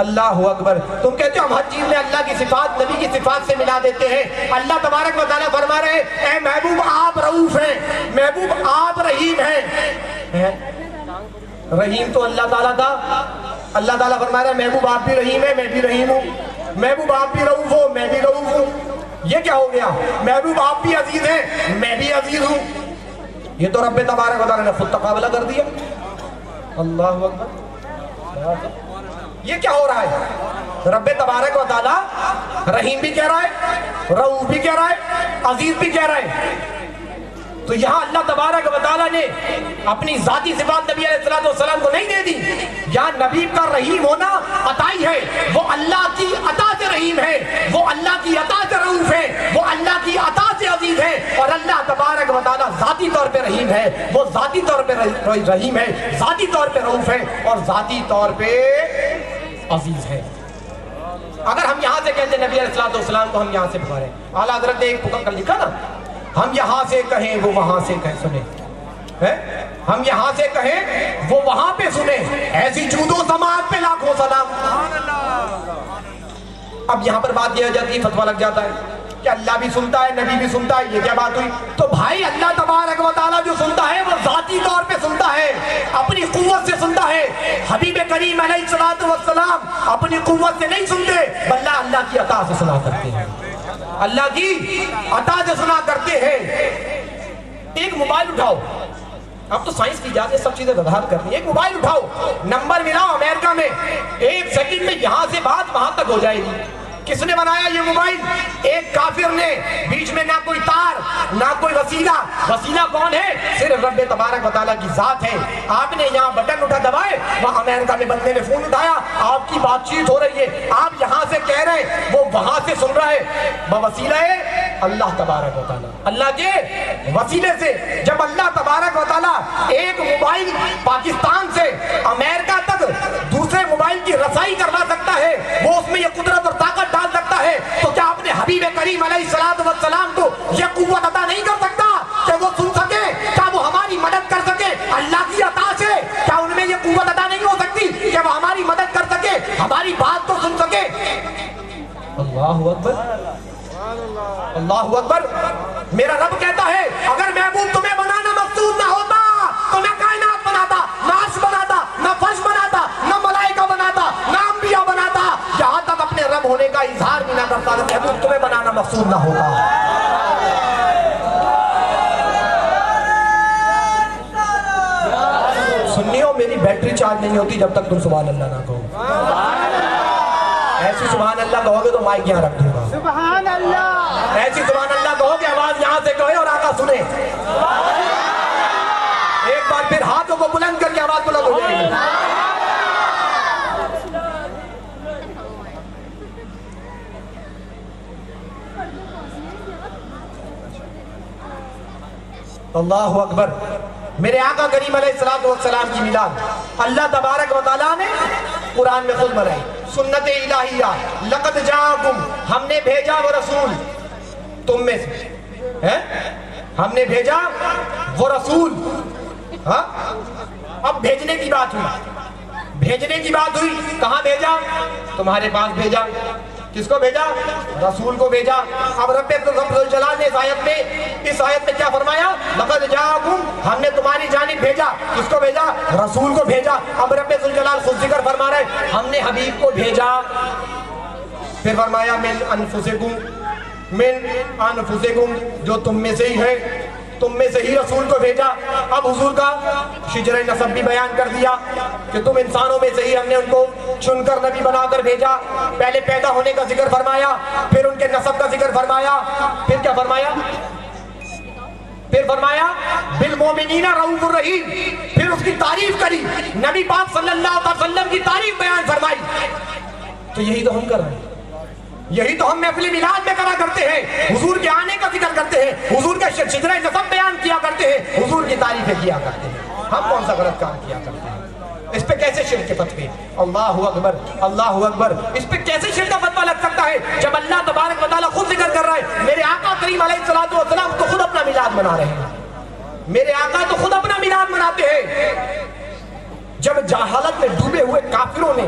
اللہ اکبر. تم کہتے ہو ہم ہر چیز میں اللہ کی صفات نبی کی صفات سے ملا دیتے ہیں. اللہ تبارک و تعالیٰ فرما رہے ہیں اے محبوب آپ رؤوف ہیں, محبوب آپ رحیم ہیں. رحیم تو اللہ تعالیٰ تھا. اللہ تعالیٰ فرما رہے ہیں محبوب آپ بھی رحیم ہیں میں بھی رحیم ہوں, محبوب آپ بھی رؤوف ہو میں بھی رؤوف ہوں. یہ کیا ہو گیا؟ محبوب آپ بھی عزیز ہیں میں بھی عزیز ہوں. یہ تو رب تبارک و تعالیٰ نے خود تقابلہ کر دیا. اللہ اکبر. یہ کیا ہو رہا ہے؟ رب تبارک و تعالیٰ رحیم بھی کہہ رہا ہے, رؤوف بھی کہہ رہا ہے, عزیز بھی کہہ رہا ہے. تو یہاں اللہ تبارک و تعالیٰ نے اپنی ذاتی صفات نبی علیہ السلام کو نہیں دے دی. یہاں نبی کا رحیم ہونا عطائی ہے, وہ اللہ کی عطا سے رحیم ہے, وہ اللہ کی عطا سے رؤوف ہے, وہ اللہ کی عطا سے عزیز ہے. اور اللہ تبارک و تعالیٰ ذاتی طور پہ رحیم ہے, وہ ذاتی طور پہ رحیم ہے, ذاتی طور پہ رؤوف ہے, اور ذاتی طور پہ عزیز ہے. اگر ہم یہاں سے کہتے ہیں نبی علیہ السلام کو ہم یہاں سے پکاریں, اعلیٰ حضرت نے ایک پکار کر لکھا نا, ہم یہاں سے کہیں وہ وہاں سے کہیں سنیں, ہم یہاں سے کہیں وہ وہاں پہ سنیں, ایسی جود و سماعت پہ لاکھوں سلام. اب یہاں پر بات یہ ہو جاتی ہے, فتویٰ لگ جاتا ہے کہ اللہ بھی سنتا ہے نبی بھی سنتا ہے. یہ کیا بات ہوئی؟ تو بھائی اللہ تبارک و تعالیٰ جو سنتا ہے وہ ذاتی طور پہ سنتا ہے, اپنی قوت سے سنتا ہے. حبیب کریم علیہ السلام اپنی قوت سے نہیں سنتے, بلکہ اللہ کی عطا سے سنا کرتے ہیں, اللہ کی عطا سے سنا کرتے ہیں. ایک موبائل اٹھاؤ, اب تو سائنس کی اجازت سب چیزیں وضاحت کرتی ہیں. ایک موبائل اٹھاؤ, نمبر ملاؤ امریکہ میں, 1 سیکنڈ میں یہاں سے بات وہاں تک ہو جائے گی. کس نے بنایا یہ موبائل؟ ایک کافر نے. بیچ میں نہ کوئی تار نہ کوئی وسیلہ. وسیلہ کون ہے؟ صرف رب تبارک و تعالیٰ کی ذات ہے. آپ نے یہاں بٹن اٹھا دبائے, وہاں امریکہ میں بندے نے فون اٹھایا, آپ کی بات چیت ہو رہی ہے, آپ یہاں سے کہہ رہے ہیں وہ وہاں سے سن رہا ہے. بوسیلہ ہے اللہ تبارک و تعالیٰ, اللہ کے وسیلے سے. جب اللہ تبارک و تعالیٰ ایک موبائل پاکستان سے امریکہ تک دوسرے موبائل کی رسائی کروا سکتا ہے, وہ اس میں یہ قدرت اور طاقت ڈال سکتا ہے, تو کیا اپنے حبیب کریم علیہ السلام کو یہ قوت عطا نہیں کر سکتا کہ وہ سن سکے, کیا وہ ہماری مدد کر سکے اللہ کی عطا سے؟ کیا ان میں یہ قوت عطا نہیں ہو سکتی کہ وہ ہماری مدد کر سکے, ہماری بات تو سن سکے؟ اللہ اکبر, اللہ اکبر. میرا رب کہتا ہے اگر محبوب تمہیں بنانا مقصود نہ ہوتا تو میں کائنات بناتا, نہ عرش بناتا, نہ فرش بناتا, نہ ملائکہ بناتا, نہ انبیاء بناتا, یہاں تک اپنے رب ہونے کا اظہار بھی نہ کرتا. محبوب تمہیں بنانا مقصود نہ ہوتا. سنیو, میری بیٹری چارج نہیں ہوتی جب تک تم سبحان اللہ نہ کہو. ایسی سبحان اللہ کہو گے تو مائک یہاں رکھ دوں گا. سبحان اللہ. ایسی سبحان اللہ کہو گے آواز یہاں سے کہے اور آقا سنے. ایک بار پھر ہاتھوں کو بلند کر کے آواز بلند ہو جائے گی. اللہ اکبر. میرے آقا کریم علیہ السلام کی میلاد اللہ تبارک و تعالیٰ نے قرآن میں خود بنائی. سنت الہیہ, لقد جاءکم, ہم نے بھیجا وہ رسول تم میں سے, ہم نے بھیجا وہ رسول. ہاں, اب بھیجنے کی بات ہوئی, بھیجنے کی بات ہوئی. کہاں بھیجا؟ تمہارے پاس بھیجا. کس کو بھیجا؟ رسول کو بھیجا. اب رب الجلال نے اس آیت میں کیا فرمایا؟ لقد جاءکم, ہم نے تمہاری جانب بھیجا. کس کو بھیجا؟ رسول کو بھیجا. اب رب الجلال خود ذکر فرما رہے ہم نے حبیب کو بھیجا. پھر فرمایا من انفسکم, من انفسکم, جو تم میں سے ہی ہے, تم میں سے ہی رسول کو بھیجا. اب حضور کا شجرہ نسب بھی بیان کر دیا کہ تم انسانوں میں سے ہی ہم نے ان کو چن کر نبی بنا کر بھیجا. پہلے پیدا ہونے کا ذکر فرمایا, پھر ان کے نسب کا ذکر فرمایا, پھر کیا فرمایا؟ پھر فرمایا بالمومنین رؤوف الرحیم. پھر اس کی تعریف کری, نبی پاک صلی اللہ علیہ وسلم کی تعریف بیان فرمائی. تو یہی تو ہم کر رہے ہیں, یہی تو ہم محفل میلاد میں کرا کرتے ہیں. حضور کے آنے کا ذکر کرتے ہیں, حضور کا شجرہ نسب بیان کیا کرتے ہیں, حضور کی تعریفیں کیا کرتے ہیں. ہم کون سا غلط کام کیا کرتے ہیں؟ اس پہ کیسے شرک کے فتوے؟ اللہ اکبر, اللہ اکبر. اس پہ کیسے شرک کا فتویٰ لگ سکتا ہے جب اللہ تبارک و تعالیٰ خود ذکر کر رہا ہے؟ میرے آقا کریم علیہ السلام تو خود اپنا میلاد منا رہے ہیں. میرے آقا تو خود اپنا میلاد مناتے ہیں. جب جہالت میں ڈوبے ہوئے کافروں نے